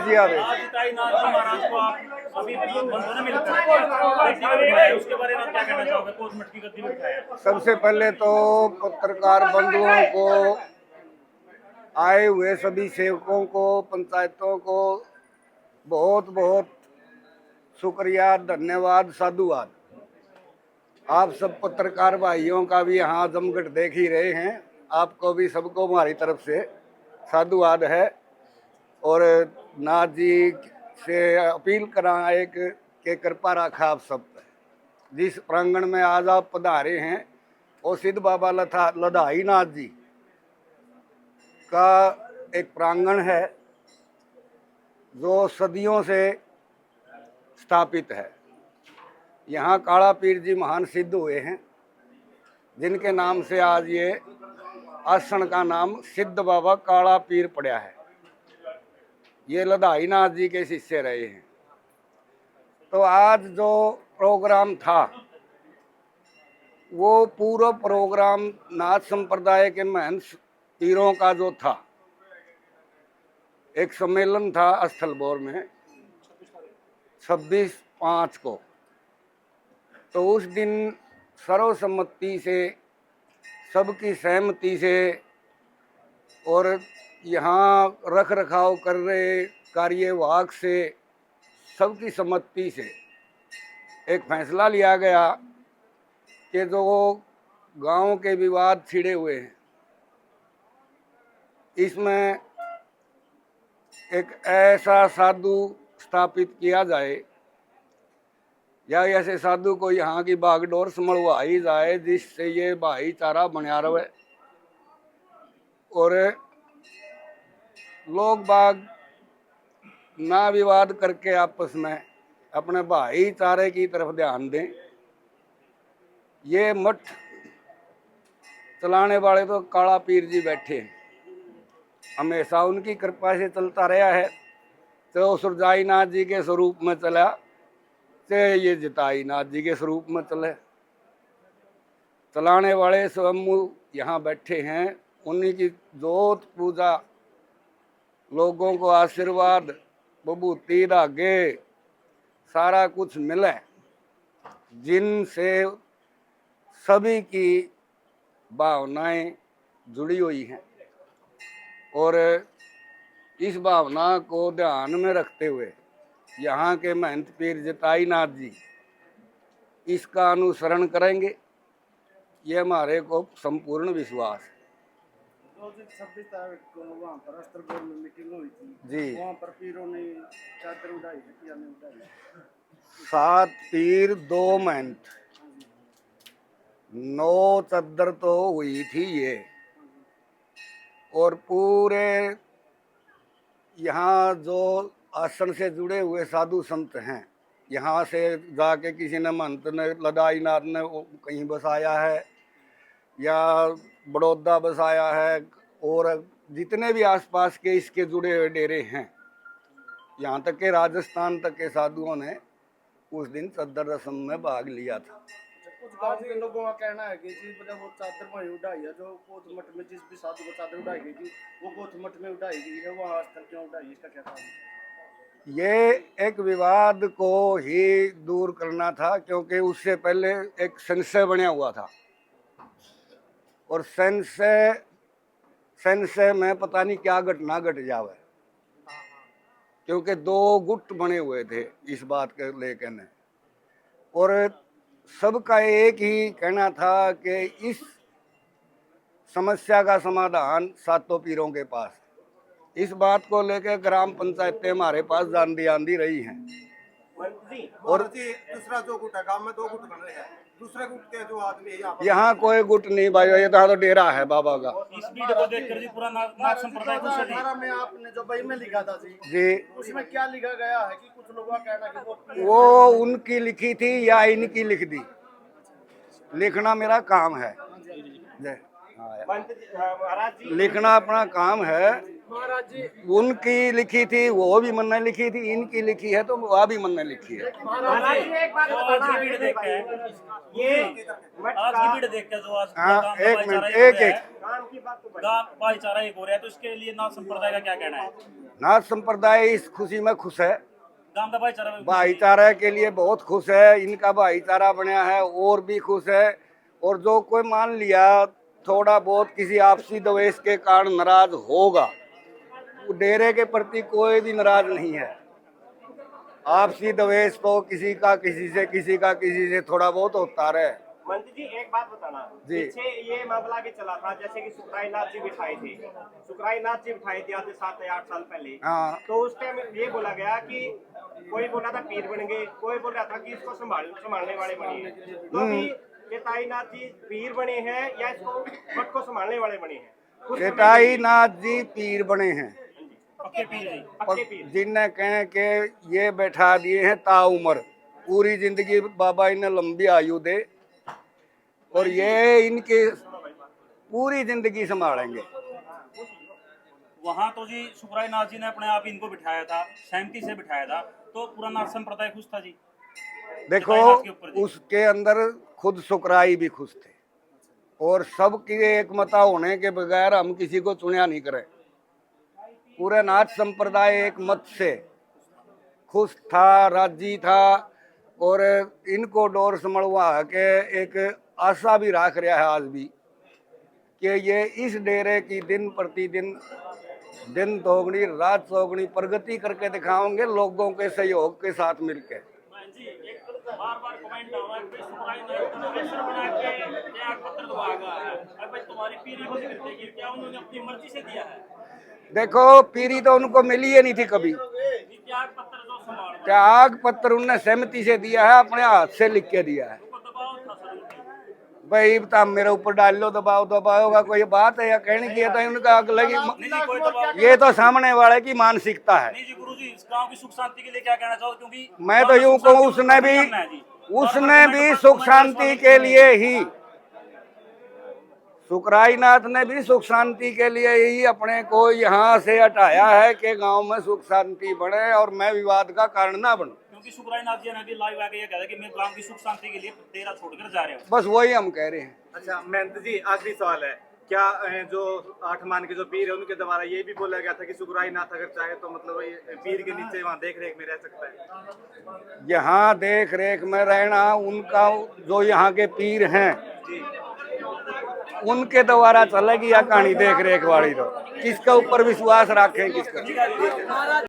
जी आवे। जिताई नाथ जी महाराज को आप अभी बंधुओं ने मिलकर गद्दी में बिठाया, उसके बारे में आप क्या कहना चाहोगे? कोटमठ की गद्दी में बिठाया। सबसे पहले तो पत्रकार बंधुओं को, आए हुए सभी सेवकों को, पंचायतों को बहुत बहुत शुक्रिया, धन्यवाद, साधुवाद। आप सब पत्रकार भाइयों का भी यहाँ जमघट देख ही रहे हैं। आपको भी सबको हमारी तरफ से साधुवाद है। और नाथ जी से अपील करा एक के कृपा रखा आप सब पे। जिस प्रांगण में आज आप पधारे हैं वो सिद्ध बाबा लधाई नाथ जी का एक प्रांगण है जो सदियों से स्थापित है। यहाँ काला पीर जी महान सिद्ध हुए हैं, जिनके नाम से आज ये आसन का नाम सिद्ध बाबा काला पीर पड़ा है। ये लधाई नाथ जी के शिष्य रहे हैं। तो आज जो प्रोग्राम था वो पूरा प्रोग्राम नाथ संप्रदाय के महंत पीरों का जो था, एक सम्मेलन था स्थलबोर में 26/5 को। तो उस दिन सर्वसम्मति से, सबकी सहमति से और यहाँ रख रखाव कर रहे कार्यवाहक से सबकी सम्मति से एक फैसला लिया गया कि जो गांव के विवाद छिड़े हुए हैं, इसमें एक ऐसा साधु स्थापित किया जाए या ऐसे साधु को यहाँ की बागडोर संभलवाई जाए जिससे ये भाईचारा बना रहे और लोग बाग ना विवाद करके आपस में अपने भाईचारे की तरफ ध्यान दें। ये मठ चलाने वाले तो काला पीर जी बैठे हैं, हमेशा उनकी कृपा से चलता रहा है। तो सुरजाई नाथ जी के स्वरूप में चला, चाहे ये जिताई नाथ जी के स्वरूप में चले। चलाने वाले स्वयं यहाँ बैठे हैं, उन्हीं की जोत पूजा, लोगों को आशीर्वाद, विभूति, धागे, सारा कुछ मिले, जिनसे सभी की भावनाएं जुड़ी हुई हैं। और इस भावना को ध्यान में रखते हुए यहाँ के महंत पीर जिताई नाथ जी इसका अनुसरण करेंगे, ये हमारे को संपूर्ण विश्वास है। 26 तारीख को वहाँ पर अस्त्रपुर में मीटिंग हुई थी जी, वहाँ पर पीरों ने चादर उड़ाई थी या नहीं उड़ाई? 7 पीर 2 महंत, 9 चद्दर तो हुई थी ये। और पूरे यहाँ जो आसन से जुड़े हुए साधु संत हैं, यहाँ से जाके किसी ने महंत ने लधाई नाथ ने कहीं बसाया है या बड़ौदा बसाया है, और जितने भी आसपास के इसके जुड़े हुए डेरे हैं, यहाँ तक के राजस्थान तक के साधुओं ने उस दिन चद्दर रस्म में भाग लिया था। कुछ गांव के लोगों का कहना है कि जी मतलब वो चादर वहीं उड़ाई है, जो कोटमठ में जिस भी साधु को चादर उड़ाई गई थी वो कोटमठ में उड़ाई गई है, वहाँ स्थल क्यों उड़ाई, इसका क्या कारण है? ये एक विवाद को ही दूर करना था, क्योंकि उससे पहले एक संशय बना हुआ था और संशय में पता नहीं क्या घटना घट जावे, क्योंकि 2 गुट बने हुए थे इस बात के लेकर ने। और सबका एक ही कहना था कि इस समस्या का समाधान सातों पीरों के पास। इस बात को लेकर ग्राम पंचायतें हमारे पास आंदी रही हैं। और दूसरा जो गुट है, गांव में 2 गुट बन रहे हैं, दूसरे गुट के जो आदमी है यहाँ कोई गुट नहीं भाई, ये तो डेरा है बाबा का। इस वीडियो को देखकर जी पूरा नाथ संप्रदाय खुश है जी। 2018 में आपने जो बही में लिखा था जी, उसमें क्या लिखा गया है कि कुछ लोगों का कहना है कि वो उनकी लिखी थी या इनकी लिख दी, लिखना मेरा काम है। जय लिखना अपना काम है। महाराज जी उनकी लिखी थी वो भी मन ने लिखी थी, इनकी लिखी है तो वह भी मन ने लिखी है। महाराज जी एक बात आज की वीडियो देख के ये आज की वीडियो देख के जो आज हाँ, एक मिनट, एक गांव भाईचारा एक हो रहा है, तो इसके लिए नाथ संप्रदाय का क्या कहना है? नाथ संप्रदाय इस खुशी में खुश है, गांव का भाईचारा में भाईचारा के लिए बहुत खुश है, इनका भाईचारा बनया है और भी खुश है। और जो कोई मान लिया थोड़ा बहुत किसी आपसी द्वेष के कारण नाराज होगा, वो डेरे के प्रति कोई भी नाराज नहीं है। आपसी द्वेष तो किसी का किसी से थोड़ा बहुत होता रहे। मंत्री जी एक बात बताना, जी। पीछे ये मामला भी चला था जैसे कि सुखराईनाथ जी बिठाए थे, सुखराईनाथ जी बिठाए थे आज से 7 या 8 साल पहले। हाँ। तो उस टाइम ये बोला गया कि कोई बोला था पीर बन गए, कोई बोल रहा था कि इसको संभालने वाले बनिए। तो अभी ये ताईनाथ जी पीर बने हैं या इसको मठ को संभालने वाले बने हैं? कुछ समय चेताई नाथ जी पीर बने हैं, पक्के पीर है। पक्के पीर। जिनने कहे कि ये बैठा दिए हैं ताउम्र, पूरी जिंदगी बाबा इन्हें लंबी आयु दे और ये इनकी पूरी जिंदगी संभालेंगे। वहाँ तो जी सुखराय नाथ जी ने अपने आप इनको बिठाया था, सहमति से बिठाया था, तो पूरा नाथ संप्रदाय खुश था जी। देखो चेताई नाथ के ऊपर जी। उसके अंदर खुद सुकराई भी खुश थे और सबकी एकमता होने के बगैर हम किसी को चुनिया नहीं करें। पूरे नाथ संप्रदाय एक मत से खुश था, राजी था और इनको डोर संभलवा के एक आशा भी रख रहा है आज भी कि ये इस डेरे की दिन प्रतिदिन दिन दोगुनी रात चौगुनी प्रगति करके दिखाओगे लोगों के सहयोग के साथ मिलकर। जी एक बार कमेंट हुआ कि सुखराय नाथ का प्रेशर बना के त्याग पत्र दबागा है। अब भाई तुम्हारी पीरी को मिलते कि क्या उन्होंने अपनी मर्जी से दिया है? देखो पीरी तो उनको मिली ही नहीं थी कभी। त्याग पत्र जो संभाल त्याग पत्र उनने सहमति से दिया है, अपने हाथ से लिख के दिया है। को दबाव था सर उनकी। भाई बता मेरे ऊपर डाल लो दबाव होगा कोई बात है या कहने की है तो उनका लगी। नहीं जी कोई दबाव ये तो सामने वाले की मानसिकता है। नहीं जी गुरु जी, इस गांव की सुख शांति के लिए क्या कहना चाहोगे? क्योंकि मैं तो यूं कहूँ उसने भी सुख शांति के लिए ही, सुखराई नाथ ने भी सुख शांति के लिए ही अपने को यहाँ से हटाया है कि गांव में सुख शांति बढ़े और मैं विवाद का कारण ना बनूं। क्योंकि सुखराय नाथ जी ने भी लाइव आके ये कहा था कि मैं गांव की सुख शांति के लिए डेरा छोड़कर जा रहे हूँ। बस वही हम कह रहे हैं। अच्छा महंत जी, आखिरी सवाल है, क्या जो 8 मान के जो पीर है उनके द्वारा ये भी बोला गया था कि सुखराय नाथ अगर चाहे तो मतलब ये पीर के नीचे वहाँ देख रेख में रह सकता है? यहाँ देख रेख में रहना उनका जो यहाँ के पीर हैं उनके द्वारा चलेगी या कहानी देख रेख वाली। तो किसके ऊपर विश्वास रखें किसका?